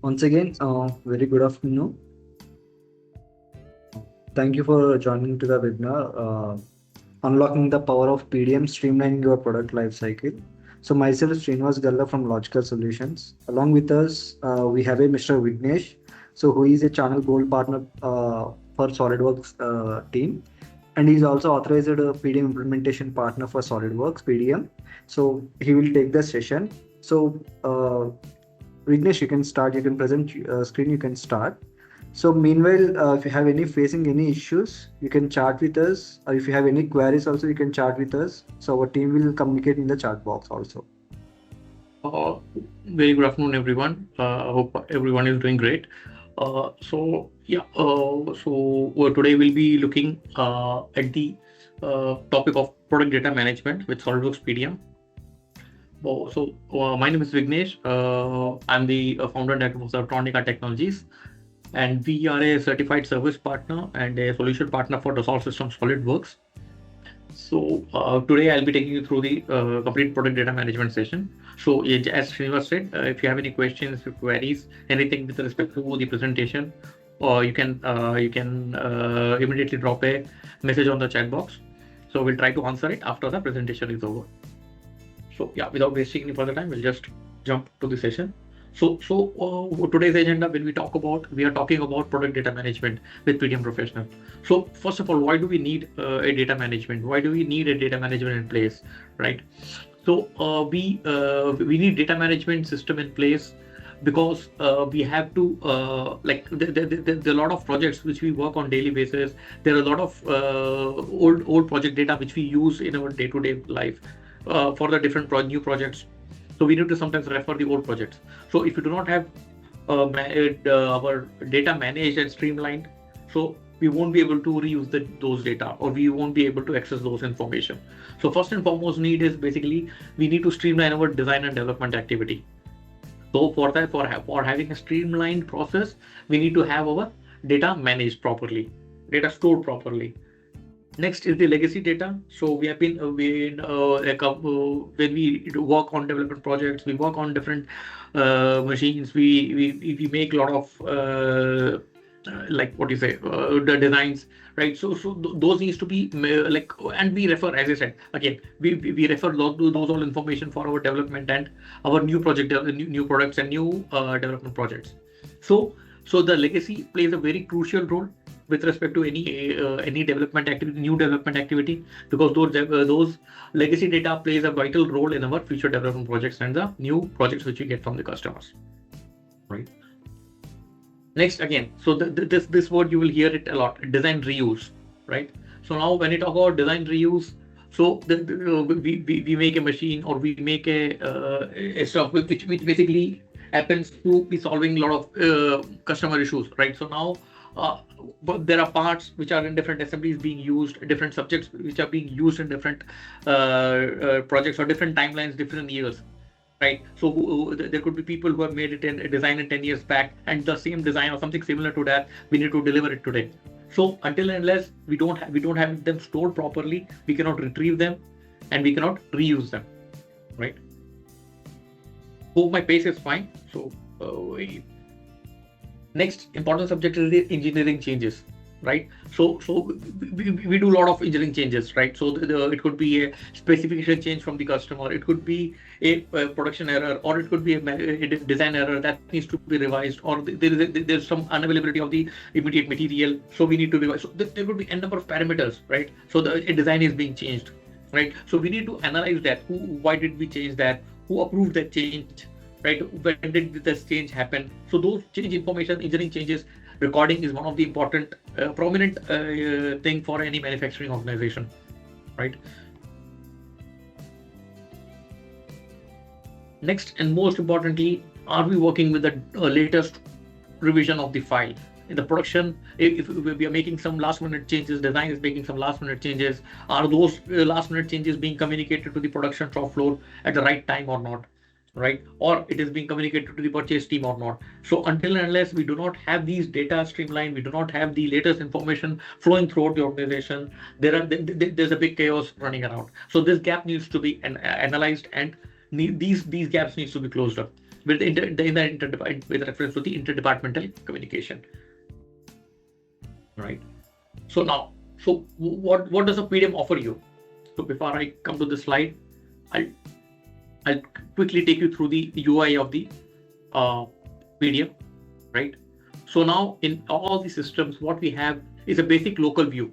Once again, very good afternoon. Thank you for joining to the webinar, Unlocking the Power of PDM, Streamlining Your Product Lifecycle. So myself, Srinivas Galla from Logical Solutions. Along with us, we have a Mr. Vignesh, so who is a Channel Gold Partner for SolidWorks team. And he's also authorized PDM implementation partner for SolidWorks, PDM. So he will take the session. So Vignesh, you can start. You can present screen. You can start. So meanwhile, if you have any facing any issues, you can chat with us. Or if you have any queries, also you can chat with us. So our team will communicate in the chat box also. Uh, Very good afternoon, everyone. I hope everyone is doing great. Today we'll be looking at the topic of product data management with SolidWorks PDM. My name is Vignesh. I'm the founder and director of Electronica Technologies, and we are a certified service partner and a solution partner for Dassault Systems SolidWorks. Today I'll be taking you through the complete product data management session. So as Srinivas said, if you have any questions, queries, anything with respect to the presentation, you can immediately drop a message on the chat box. So we'll try to answer it after the presentation is over. So yeah, without wasting any further time, we'll just jump to the session. Today's agenda, when we are talking about product data management with PDM Professional. So first of all, why do we need a data management? Why do we need a data management in place, right? So we need data management system in place because we have to there are a lot of projects which we work on daily basis. There are a lot of old project data which we use in our day-to-day life for the different new projects. So we need to sometimes refer the old projects. So if you do not have our data managed and streamlined, so we won't be able to reuse those data, or we won't be able to access those information. So first and foremost need is basically we need to streamline our design and development activity. So for that, for having a streamlined process, we need to have our data managed properly, data stored properly. Next is the legacy data. So we have been when we work on development projects, we work on different machines. We make a lot of the designs, right? Those needs to be and we refer, as I said again, we refer those all information for our development and our new project, new products and new development projects. So the legacy plays a very crucial role with respect to any development activity, new development activity, because those legacy data plays a vital role in our future development projects and the new projects which we get from the customers, right? Next, again, so this word you will hear it a lot: design reuse, right? So now when you talk about design reuse, so we make a machine, or we make a stuff which basically happens to be solving a lot of customer issues, right? So now but there are parts which are in different assemblies being used, different subjects which are being used in different projects or different timelines, different years, right? So there could be people who have made it in a design in 10 years back, and the same design or something similar to that, we need to deliver it today. So until and unless we don't have them stored properly, we cannot retrieve them and we cannot reuse them, right? Hope my pace is fine. So next important subject is the engineering changes, right? So we do a lot of engineering changes, right? So it could be a specification change from the customer, it could be a production error, or it could be a design error that needs to be revised, or there's some unavailability of the immediate material, so we need to revise. So there could be n number of parameters, right? So a design is being changed, right? So we need to analyze that. Why did we change that? Who approved that change? Right? When did this change happen? So those change information, engineering changes recording is one of the important, prominent thing for any manufacturing organization, right? Next, and most importantly, are we working with the latest revision of the file? In the production, if we are making some last minute changes, design is making some last minute changes, are those last minute changes being communicated to the production shop floor at the right time or not? Right? Or it is being communicated to the purchase team or not. So until and unless we do not have these data streamlined, we do not have the latest information flowing throughout the organization, there's a big chaos running around. So this gap needs to be analyzed, and these gaps needs to be closed up. with with reference to the interdepartmental communication, right? So now, so what does a PDM offer you? So before I come to the slide, I'll quickly take you through the UI of the PDM, right? So now in all the systems, what we have is a basic local view.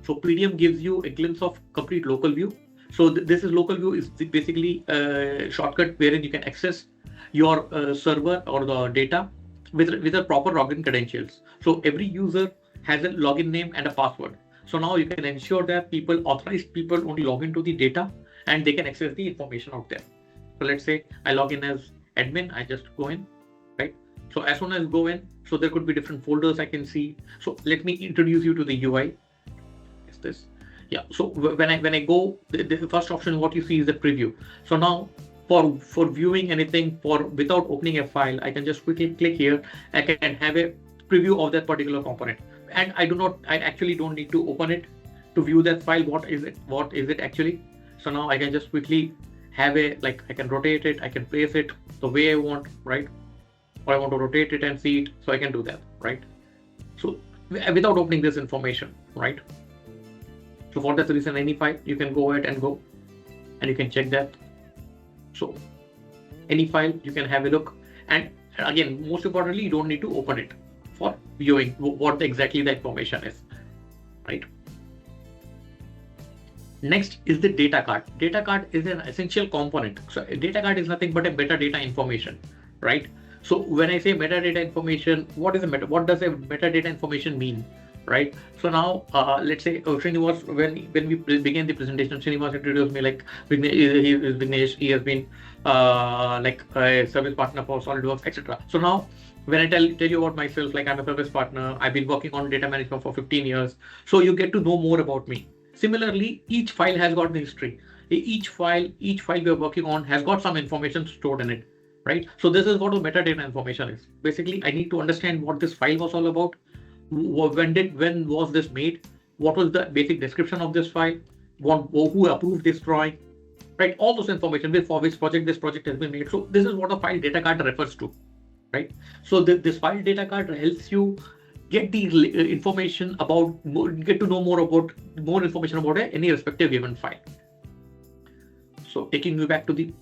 So PDM gives you a glimpse of complete local view. So this is local view is basically a shortcut wherein you can access your server or the data with a proper login credentials. So every user has a login name and a password. So now you can ensure that authorized people only log into the data and they can access the information out there. So let's say I log in as admin, I just go in, right? So as soon as go in, so there could be different folders I can see. So let me introduce you to the UI. Is this? Yeah. So when I go, the first option what you see is the preview. So now for viewing anything without opening a file, I can just quickly click here. I can have a preview of that particular component, and I actually don't need to open it to view that file. What is it actually? So now I can just quickly have I can rotate it, I can place it the way I want, right? Or I want to rotate it and see it, so I can do that, right? So without opening this information, right? So for that reason, any file you can go ahead and go and you can check that. So any file you can have a look, and again, most importantly, you don't need to open it for viewing what exactly the information is, right? Next is the data card. Data card is an essential component. So a data card is nothing but a metadata information, right? So when I say metadata information, what does a metadata information mean, right? So now let's say Srinivas, when we began the presentation, Srinivas introduced me like Vignesh. He has been like a service partner for SolidWorks, etc. So now when I tell you about myself, like I'm a service partner, I've been working on data management for 15 years. So you get to know more about me. Similarly, each file has got the history. Each file we are working on has got some information stored in it, right? So this is what the metadata information is. Basically, I need to understand what this file was all about. When was this made? What was the basic description of this file? Who approved this drawing? Right? All those information for which project this project has been made. So this is what a file data card refers to, right? So this file data card helps you get the information get to know more information about any respective given file. So taking you back to the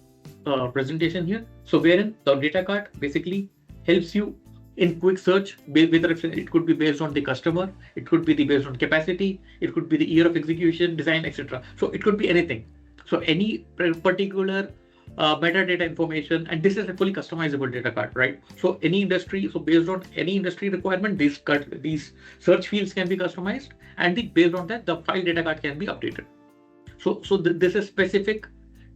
presentation here. So wherein the data card basically helps you in quick search, it could be based on the customer, it could be based on capacity, it could be the year of execution, design, etc. So it could be anything. So any particular metadata information, and this is a fully customizable data card, right? So any industry, so based on any industry requirement, these search fields can be customized, and based on that, the file data card can be updated. So this is specific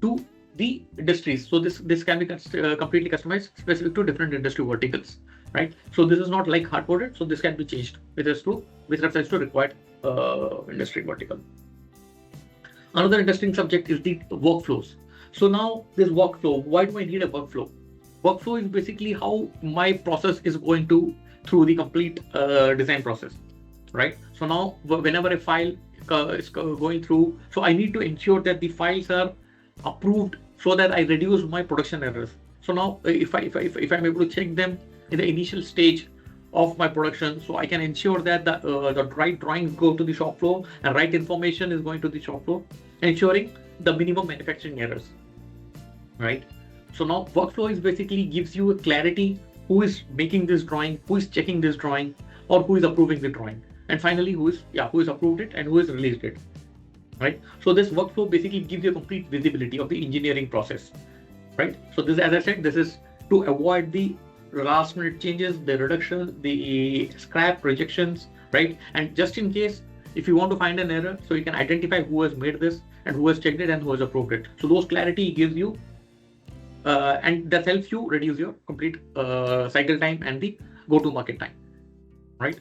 to the industries. So this can be completely customized, specific to different industry verticals, right? So this is not like hard-coded. So this can be changed with reference to required industry vertical. Another interesting subject is the workflows. So now this workflow, why do I need a workflow? Workflow is basically how my process is going through the complete design process, right? So now whenever a file is going through, so I need to ensure that the files are approved so that I reduce my production errors. So now if I'm able to check them in the initial stage of my production, so I can ensure that the right drawings go to the shop floor and right information is going to the shop floor, ensuring the minimum manufacturing errors, right? So now workflow is basically gives you a clarity who is making this drawing, who is checking this drawing, or who is approving the drawing, and finally who is approved it and who has released it, right? So this workflow basically gives you a complete visibility of the engineering process, right? So this, as I said, this is to avoid the last minute changes, the reduction, the scrap rejections, right? And just in case if you want to find an error, so you can identify who has made this and who has checked it and who has approved it. So those clarity gives you and that helps you reduce your complete cycle time and the go-to-market time, right?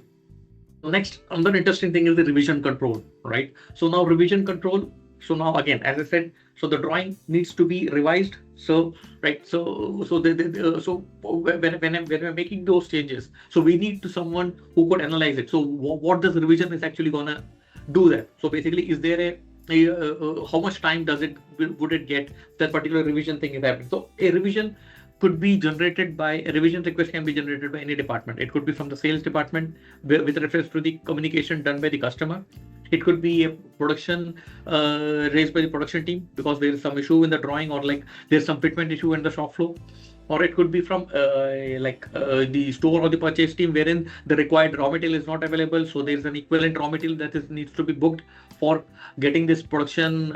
Next, another interesting thing is the revision control, right? So now revision control. So now again, as I said, so the drawing needs to be revised. So right, so when we're making those changes, so we need someone who could analyze it. So what this revision is actually gonna do that? So basically, is there how much time would it get that particular revision thing is happening? So a revision could be generated by a revision request can be generated by any department. It could be from the sales department with reference to the communication done by the customer. It could be a production raised by the production team because there is some issue in the drawing, or like there's some fitment issue in the shop floor. Or it could be from the store or the purchase team wherein the required raw material is not available. So there's an equivalent raw material that needs to be booked for getting this production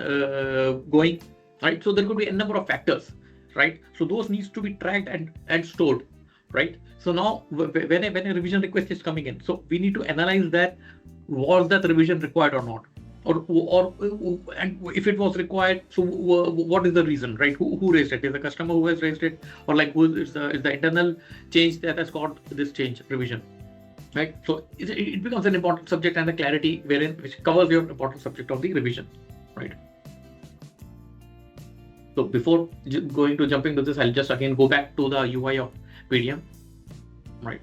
going, right? So there could be a number of factors, right? So those needs to be tracked and stored, right? So now when a revision request is coming in, so we need to analyze that, was that revision required or not? Or and if it was required, so what is the reason, right? Who raised it? Is the customer who has raised it, or like who is the internal change that has got this change revision, right? So it becomes an important subject, and the clarity which covers your important subject of the revision, right? So before jumping to this, I'll just again go back to the UI of PDM, right?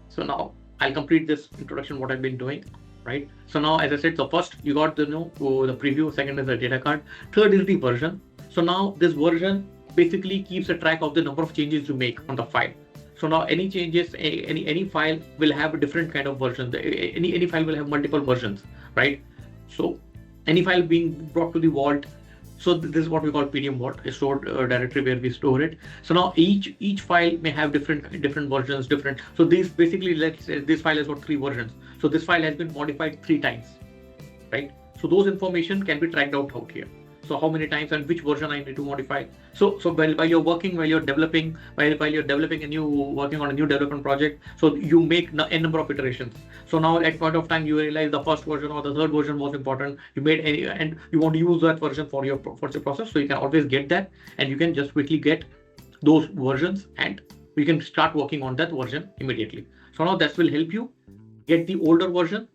So now I'll complete this introduction, what I've been doing. Right. So now, as I said, so first you got the the preview, second is the data card, third is the version. So now this version basically keeps a track of the number of changes you make on the file. So now any changes, any file will have a different kind of version. Any file will have multiple versions, right? So any file being brought to the vault. So this is what we call PDM vault, a stored directory where we store it. So now each file may have different versions, So this basically, let's say this file has got 3 versions. So this file has been modified 3 times, right? So those information can be tracked out here. So how many times and which version I need to modify. So while you're working, while you're developing working on a new development project, so you make a number of iterations. So now at point of time you realize the first version or the third version was important. You made and you want to use that version for your process. So you can always get that, and you can just quickly get those versions, and you can start working on that version immediately. So now that will help you get the older version,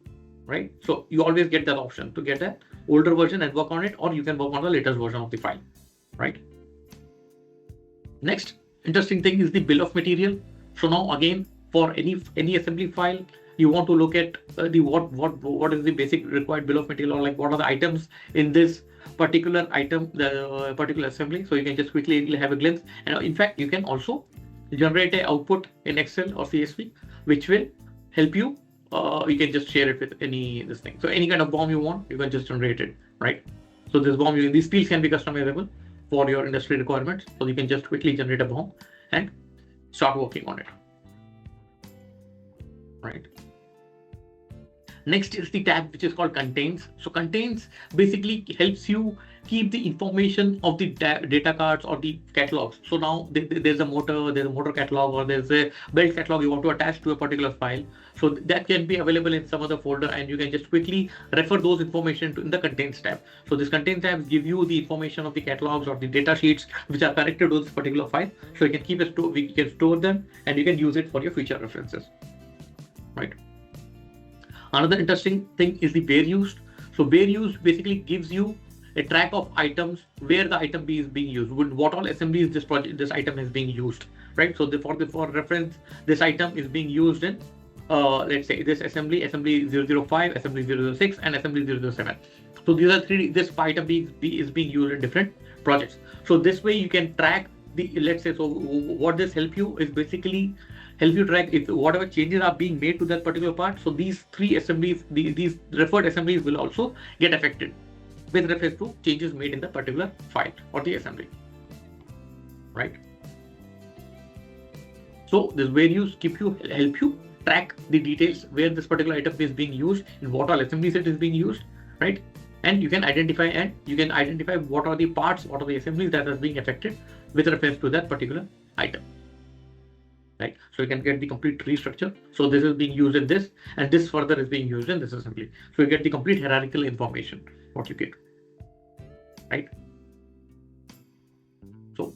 right? So you always get that option to get that older version and work on it, or you can work on the latest version of the file, right? Next interesting thing is the bill of material. So now again, for any assembly file, you want to look at what is the basic required bill of material, or like what are the items in this particular item, the particular assembly. So you can just quickly have a glimpse, and in fact you can also generate an output in Excel or CSV, which will help you. You can just share it with this thing. So any kind of BOM you want, you can just generate it, right? So this BOM, these fields can be customizable for your industry requirements. So you can just quickly generate a BOM and start working on it, right? Next is the tab which is called contains. So contains basically helps you keep the information of the data cards or the catalogs. So now there's a motor catalog, or there's a belt catalog you want to attach to a particular file. So that can be available in some other folder, and you can just quickly refer those information in the contains tab. So this contains tab give you the information of the catalogs or the data sheets which are connected to this particular file. So you can we can store them, and you can use it for your future references, right? Another interesting thing is the where used. So where used basically gives you a track of items where the item B is being used, with what all assemblies this item is being used, right? So for reference, this item is being used in let's say this assembly 005, assembly 006, and assembly 007. So these are this item B is being used in different projects. So this way you can track let's say, so what this help you is basically help you track if whatever changes are being made to that particular part. So these 3 assemblies, these referred assemblies will also get affected with reference to changes made in the particular file or the assembly, right? So this where use help you track the details where this particular item is being used, in what all assemblies it is being used, right? And you can identify what are the parts, what are the assemblies that are being affected with reference to that particular item, right? So you can get the complete tree structure. So this is being used in this, and this further is being used in this assembly. So you get the complete hierarchical information, what you get, right? So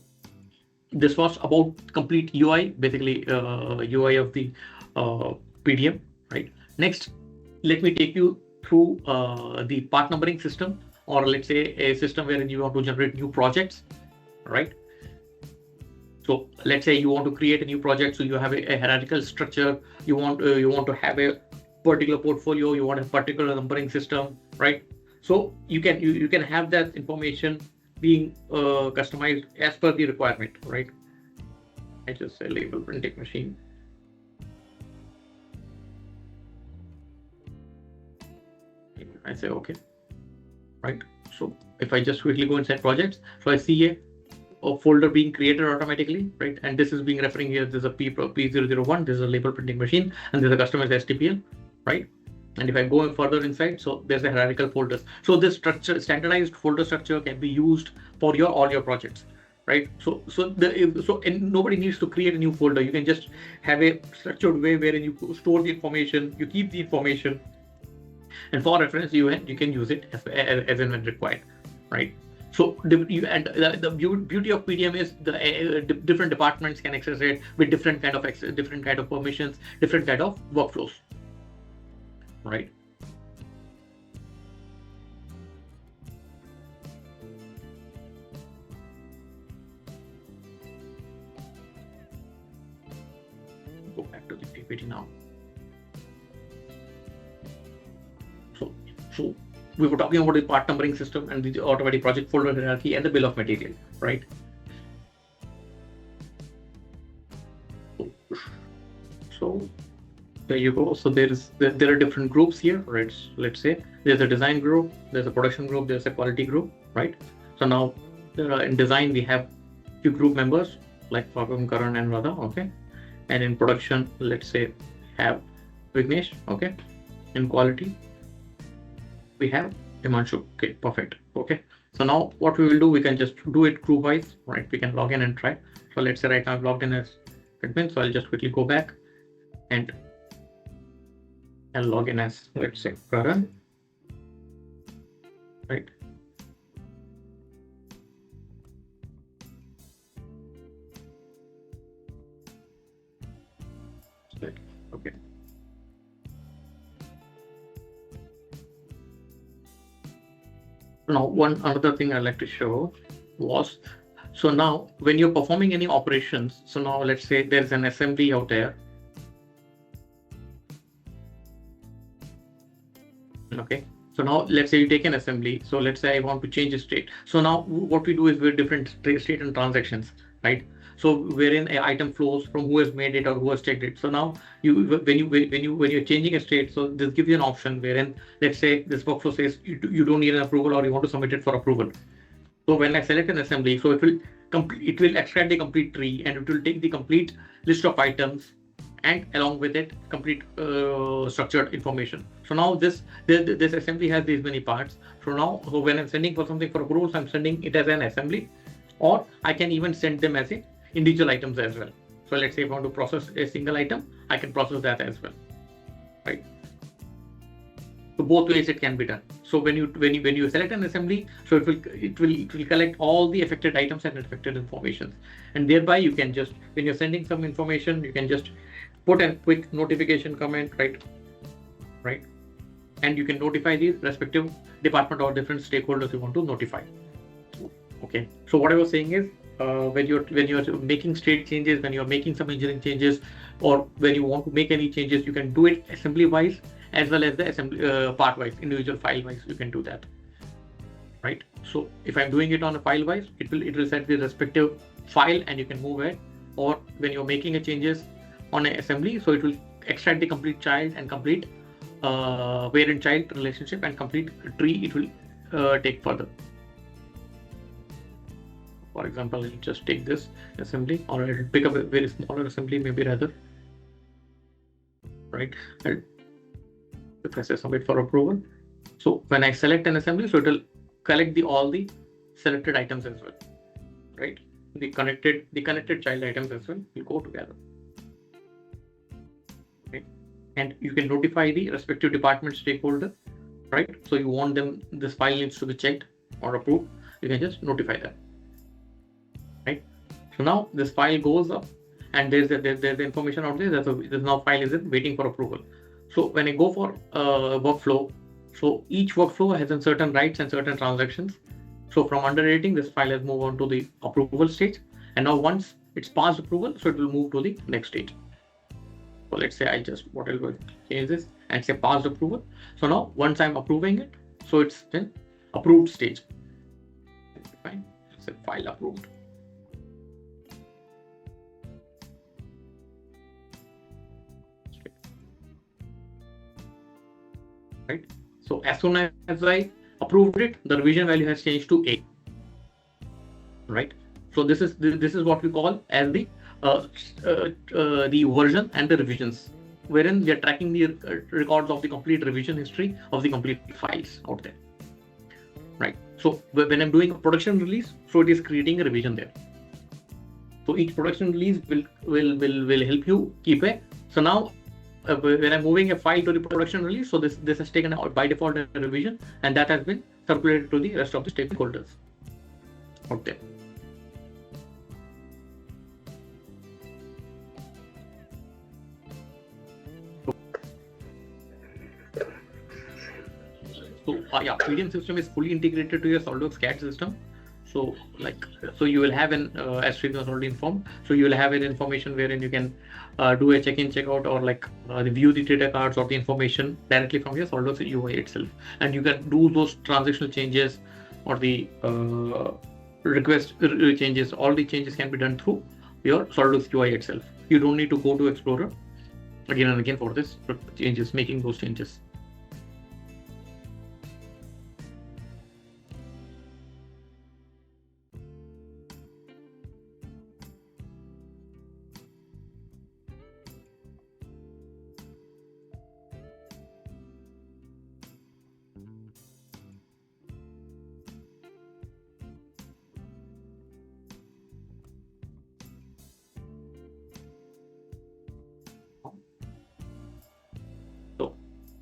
this was about complete UI, basically UI of the PDM, right? Next, let me take you through the part numbering system, or let's say a system wherein you want to generate new projects, right? So let's say you want to create a new project, so you have a hierarchical structure. You want to have a particular portfolio. You want a particular numbering system, right? So you can have that information being customized as per the requirement, right? I just say label printing machine. I say okay, right? So if I just quickly go inside projects, so I see a folder being created automatically, right? And this is being referring here. There's a P001. This is a label printing machine, and there's a customer's STPL, right? And if I go further inside, so there's a hierarchical folders. So this structure, standardized folder structure, can be used for all your projects, right? So and nobody needs to create a new folder. You can just have a structured way wherein you store the information, you keep the information, and for reference you can use it as and when required, right? So the beauty of PDM is the different departments can access it with different kind of permissions, different kind of workflows, right? Go back to the PPT now. So we were talking about the part numbering system and the automatic project folder hierarchy and the bill of material, right? So there you go. So there are different groups here, right? Let's say there's a design group, there's a production group, there's a quality group, right? So now in design we have few group members like Fagam, Karan, and Radha, okay? And in production, let's say have Vignesh, okay? In quality, we have Himanshu. Okay, perfect. Okay, so now what we will do, we can just do it group wise, right? We can log in and try. So let's say right now I've logged in as admin, so I'll just quickly go back and I'll log in as, let's say, Karan, right? Okay. Now, another thing I'd like to show was, so now when you're performing any operations, so now let's say there's an assembly out there. Okay, so now let's say you take an assembly. So let's say I want to change a state. So now what we do is we're different state and transactions, right? So wherein an item flows from who has made it or who has checked it. So now when you're changing a state, so this gives you an option wherein, let's say this workflow says you don't need an approval or you want to submit it for approval. So when I select an assembly, so it will extract the complete tree and it will take the complete list of items and along with it complete structured information. So now this assembly has these many parts. So when I'm sending for something for approvals, I'm sending it as an assembly, or I can even send them as individual items as well. So let's say if I want to process a single item, I can process that as well, right? So both ways it can be done. So when you select an assembly, so it will collect all the affected items and affected information, and thereby you can just, when you're sending some information, you can just put a quick notification comment, right? And you can notify the respective department or different stakeholders you want to notify. Okay. So what I was saying is, when you're making state changes, when you're making some engineering changes, or when you want to make any changes, you can do it assembly wise as well as the assembly part wise, individual file wise. You can do that, right? So if I'm doing it on a file wise, it will set the respective file and you can move it. Or when you're making a changes on an assembly, so it will extract the complete child and complete parent-child relationship and complete tree. It will take further. For example, I'll just take this assembly, or I'll pick up a very smaller assembly, maybe rather, right? I'll press submit for approval. So when I select an assembly, so it will collect all the selected items as well, right? The connected child items as well will go together. Okay. And you can notify the respective department stakeholder, right? So you want this file needs to be checked or approved, you can just notify them, right? So now this file goes up and there's the information out there that this now file is waiting for approval. So when I go for workflow, so each workflow has certain rights and certain transactions. So from underwriting, this file has moved on to the approval stage, and now once it's passed approval, so it will move to the next stage. So let's say I'll go change this and say passed approval. So now once I'm approving it, so it's in approved stage. Fine, say file approved. right? So as soon as I approved it, the revision value has changed to A, right? So this is what we call as the version and the revisions, wherein we are tracking the records of the complete revision history of the complete files out there, right? So when I'm doing a production release, so it is creating a revision there. So each production release will help you keep a. So now when I'm moving a file to the production release, so this has taken out by default a revision, and that has been circulated to the rest of the stakeholders out there. So yeah, PDM system is fully integrated to your SolidWorks CAD system. So you will have an as Srini was already informed. So you will have an information wherein you can do a check-in, check-out, or review the data cards or the information directly from your SolidWorks UI itself, and you can do those transitional changes or the request changes. All the changes can be done through your SolidWorks UI itself. You don't need to go to Explorer again and again for this changes, making those changes.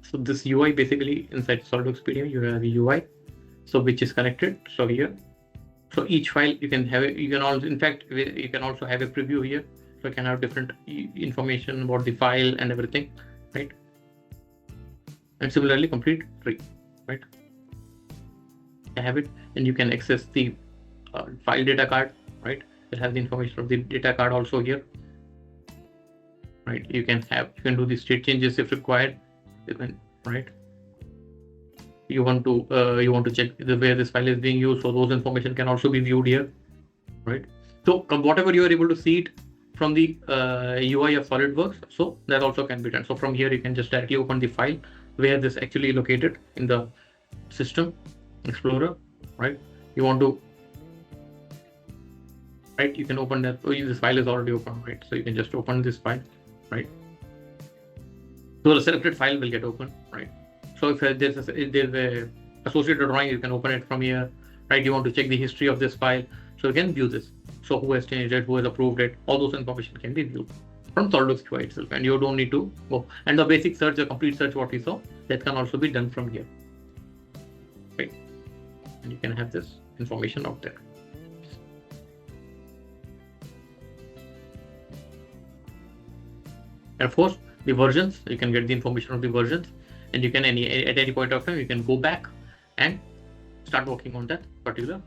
So this UI basically inside SolidWorks PDM, you have a UI, so which is connected. So here, so each file you can have it. You can also, in fact, you can also have a preview here. So you can have different information about the file and everything, right? And similarly, complete tree, right? You have it, and you can access the file data card, right? You have the information of the data card also here, right? You can do the state changes if required. Right, you want to check where this file is being used, so those information can also be viewed here, right? So whatever you are able to see it from the UI of SolidWorks, so that also can be done. So from here you can just directly open the file where this actually located in the system Explorer, right? You want to, right? You can open that. This file is already open, right? So you can just open this file, right? So the selected file will get open, right? So if there's a associated drawing, you can open it from here, right? You want to check the history of this file, so you can view this. So who has changed it, who has approved it, all those information can be viewed from SolidWorks UI itself, and you don't need to go. And the basic search, the complete search, what we saw, that can also be done from here, right? And you can have this information out there. And of course, the versions, you can get the information of the versions, and you can at any point of time you can go back and start working on that particular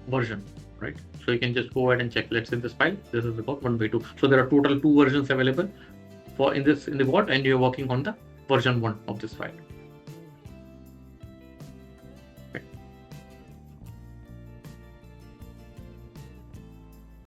version, right? So you can just go ahead and check. Let's say this file, this is about 1/2. So there are total 2 versions available in the vault, and you're working on the version 1 of this file.